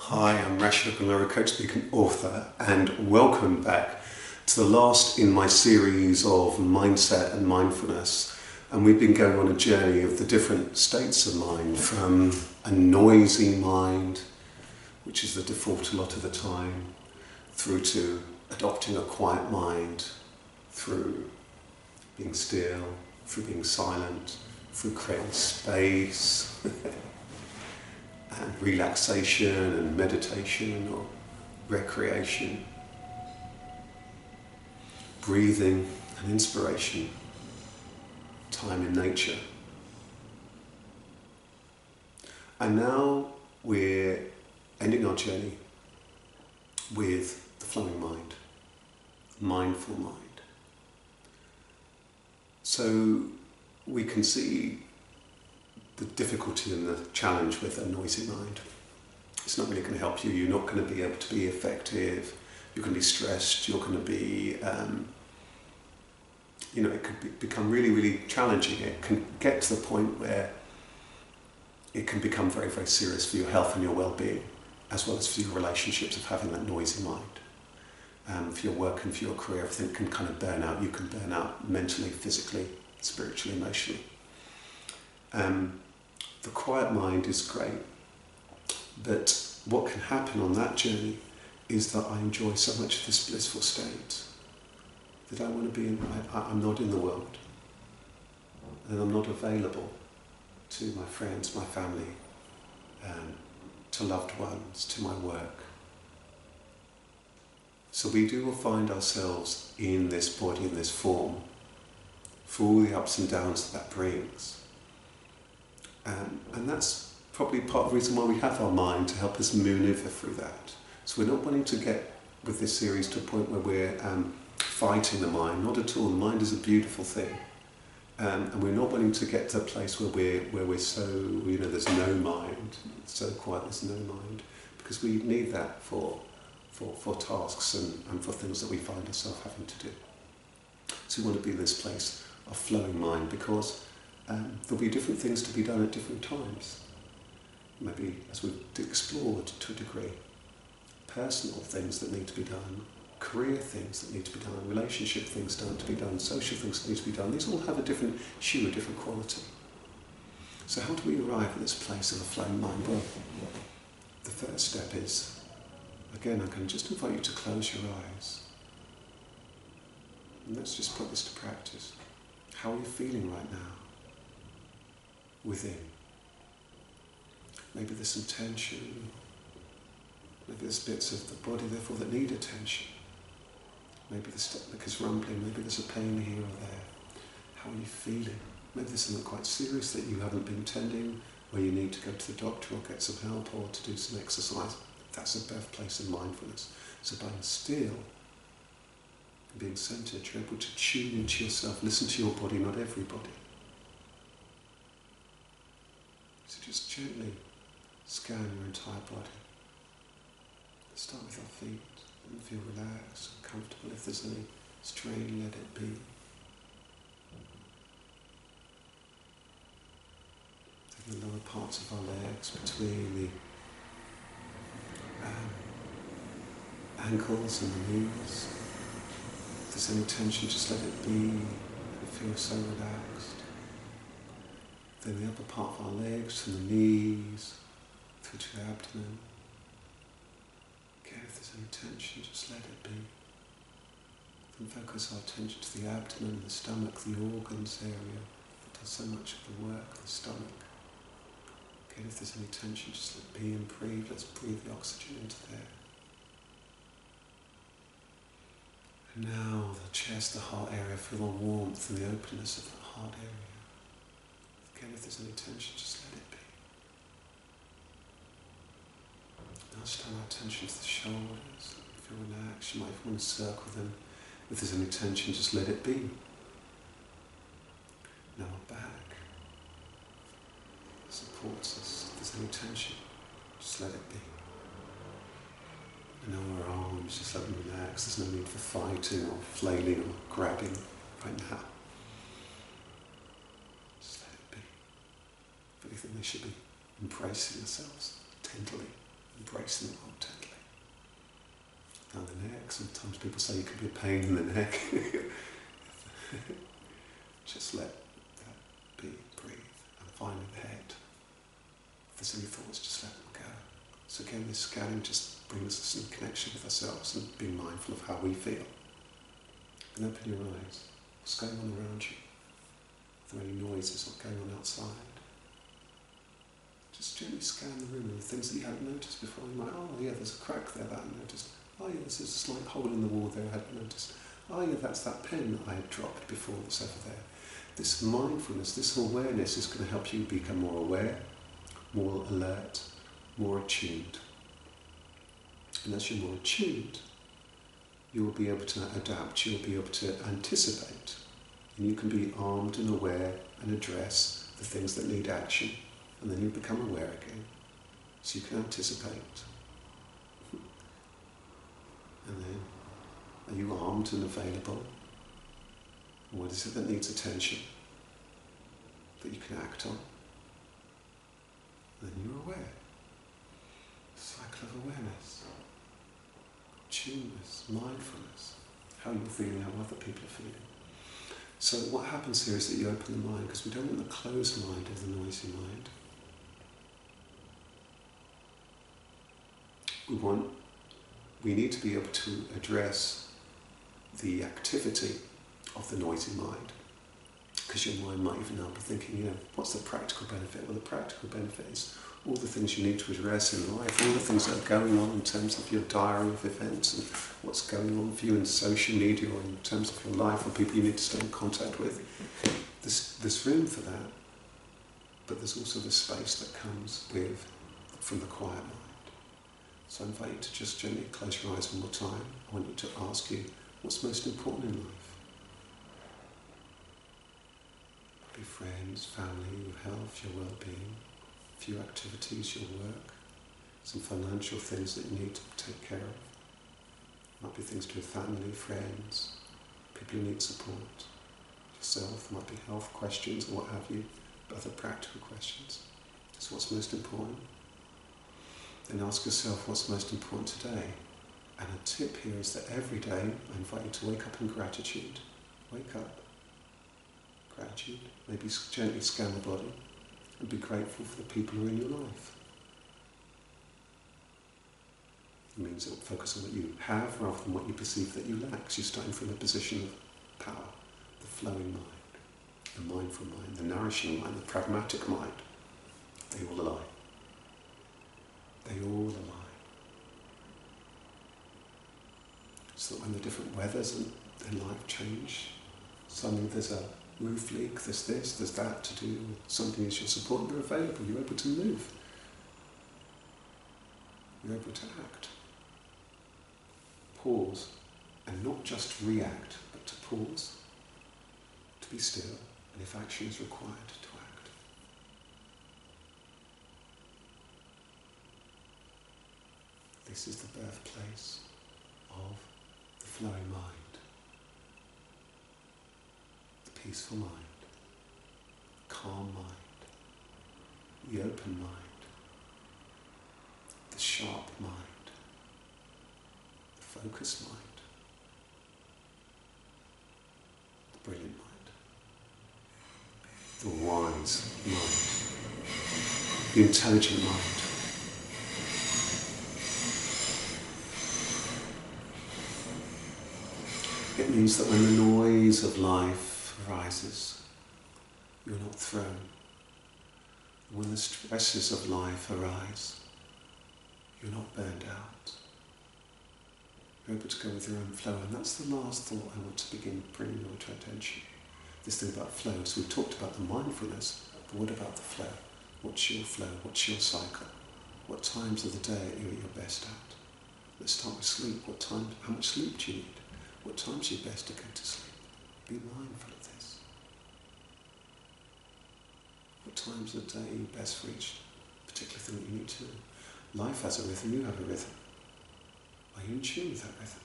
Hi, I'm Rasheed, Ogunlaru, coach, speaker and author, and welcome back to the last in my series of mindset and mindfulness. And we've been going on a journey of the different states of mind, from a noisy mind, which is the default a lot of the time, through to adopting a quiet mind, through being still, through being silent, through creating space. And relaxation and meditation or recreation, breathing and inspiration, time in nature. And now we're ending our journey with the flowing mind, mindful mind. So we can see the difficulty and the challenge with a noisy mind. It's not really going to help you. You're not going to be able to be effective. You're going to be stressed. You're going to be, it could become really, really challenging. It can get to the point where it can become very, very serious for your health and your well-being, as well as for your relationships of having that noisy mind. For your work and for your career, everything can kind of burn out. You can burn out mentally, physically, spiritually, emotionally. The quiet mind is great, but what can happen on that journey is that I enjoy so much of this blissful state that I want to be in. I'm not in the world, and I'm not available to my friends, my family, to loved ones, to my work. So we do find ourselves in this body, in this form, for all the ups and downs that brings. And that's probably part of the reason why we have our mind, to help us maneuver through that. So we're not wanting to get with this series to a point where we're fighting the mind, not at all. The mind is a beautiful thing. And we're not wanting to get to a place where we're so, there's no mind, it's so quiet, there's no mind, because we need that for tasks and for things that we find ourselves having to do. So we want to be in this place of flowing mind, because there'll be different things to be done at different times. Maybe, as we've explored to a degree, personal things that need to be done, career things that need to be done, relationship things that need to be done, social things that need to be done. These all have a different hue, a different quality. So how do we arrive at this place of a flowing mind? Well, the first step is, again, I can just invite you to close your eyes. And let's just put this to practice. How are you feeling right now? Within. Maybe there's some tension. Maybe there's bits of the body, therefore, that need attention. Maybe the stomach is rumbling. Maybe there's a pain here or there. How are you feeling? Maybe there's something quite serious that you haven't been tending, where you need to go to the doctor or get some help or to do some exercise. That's a birthplace of mindfulness. So by being still and being centered, you're able to tune into yourself, listen to your body, not everybody. So just gently scan your entire body. Let's start with our feet and feel relaxed and comfortable. If there's any strain, let it be. Take the lower parts of our legs between the ankles and the knees. If there's any tension, just let it be. Let it feel so relaxed. Then the upper part of our legs, from the knees, through to the abdomen. Again, if there's any tension, just let it be. Then focus our attention to the abdomen, the stomach, the organs area that does so much of the work, the stomach. Again, if there's any tension, just let it be and breathe. Let's breathe the oxygen into there. And now the chest, the heart area, feel the warmth and the openness of the heart area. Again, if there's any tension, just let it be. Now just turn our attention to the shoulders. Feel relaxed. You might even want to circle them. If there's any tension, just let it be. Now our back supports us. If there's any tension, just let it be. And now our arms, just let them relax. There's no need for fighting or flailing or grabbing right now. If anything, they should be embracing themselves tenderly, embracing the world gently. Down the neck, sometimes people say you can be a pain in the neck. Just let that be, breathe. And finally the head. If there's any thoughts, just let them go. So again, this scanning just brings us in connection with ourselves and being mindful of how we feel. And open your eyes. What's going on around you? Are there any noises? What's going on outside? Just gently scan the room and the things that you hadn't noticed before. You might, oh yeah, there's a crack there that I noticed. Oh yeah, there's a slight hole in the wall there I hadn't noticed. Oh yeah, that's that pen that I had dropped before that's over there. This mindfulness, this awareness is going to help you become more aware, more alert, more attuned. And as you're more attuned, you will be able to adapt, you'll be able to anticipate. And you can be armed and aware and address the things that need action. And then you become aware again. So you can anticipate. And then, are you armed and available? What is it that needs attention that you can act on? And then you're aware. Cycle of awareness, attuneness, mindfulness, how you're feeling, how other people are feeling. So what happens here is that you open the mind, because we don't want the closed mind or the noisy mind. We need to be able to address the activity of the noisy mind, because your mind might even now be thinking, what's the practical benefit? Well, the practical benefit is all the things you need to address in life, all the things that are going on in terms of your diary of events and what's going on for you in social media or in terms of your life or people you need to stay in contact with. There's room for that, but there's also the space that comes from the quiet mind. So I invite you to just gently close your eyes one more time. I want you to ask you, what's most important in life? Probably friends, family, your health, your well-being, a few activities, your work, some financial things that you need to take care of. Might be things to do with family, friends, people who need support, yourself, might be health questions or what have you, but other practical questions. So what's most important? Then ask yourself what's most important today. And a tip here is that every day I invite you to wake up in gratitude. Wake up. Gratitude. Maybe gently scan the body and be grateful for the people who are in your life. It means that focus on what you have rather than what you perceive that you lack. So you're starting from a position of power, the flowing mind, the mindful mind, the nourishing mind, the pragmatic mind. They all align. They all align. So that when the different weathers in life change, suddenly there's a roof leak, there's this, there's that to do, something is your support, you're available, you're able to move. You're able to act. Pause, and not just react, but to pause, to be still, and if action is required, to act. This is the birthplace of the flowing mind, the peaceful mind, the calm mind, the open mind, the sharp mind, the focused mind, the brilliant mind, the wise mind, the intelligent mind. It means that when the noise of life arises, you're not thrown. When the stresses of life arise, you're not burned out. You're able to go with your own flow, and that's the last thought I want to begin bringing your attention. This thing about flow. So we talked about the mindfulness, but what about the flow? What's your flow? What's your cycle? What times of the day are you at your best at? Let's start with sleep. How much sleep do you need? What time's your best to go to sleep? Be mindful of this. What times of the day are you best for each particular thing that you need to know? Life has a rhythm, you have a rhythm. Are you in tune with that rhythm?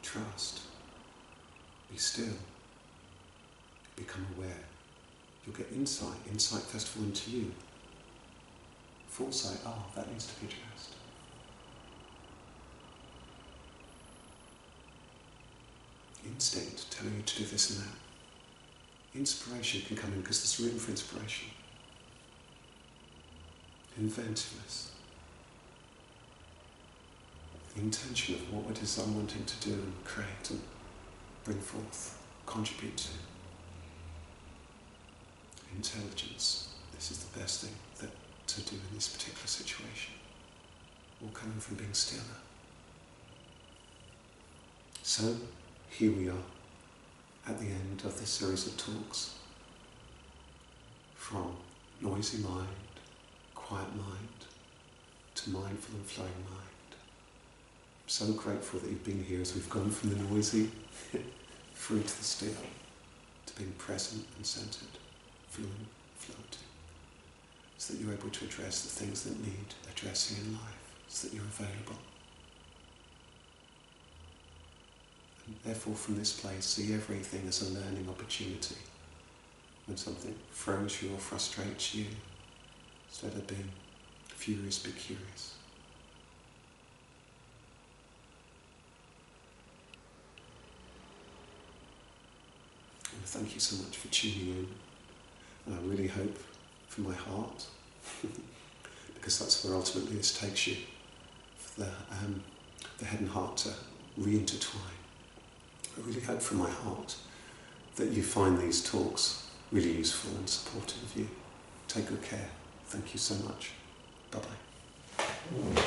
Trust. Be still. Become aware. You'll get insight first of all into you. Foresight, that needs to be addressed. Instinct telling you to do this and that. Inspiration can come in because there's room for inspiration. Inventiveness. The intention of what it is I'm wanting to do and create and bring forth, contribute to. Intelligence. This is the best thing to do in this particular situation. All coming from being stiller. So, here we are, at the end of this series of talks. From noisy mind, quiet mind, to mindful and flowing mind. I'm so grateful that you've been here as we've gone from the noisy through to the still, to being present and centred, fluent, floating, so that you're able to address the things that need addressing in life, so that you're available. And therefore from this place, see everything as a learning opportunity. When something throws you or frustrates you, instead of being furious, be curious. And thank you so much for tuning in. And I really hope from my heart, because that's where ultimately this takes you, for the head and heart to re-intertwine. I really hope from my heart that you find these talks really useful and supportive of you. Take good care. Thank you so much. Bye-bye.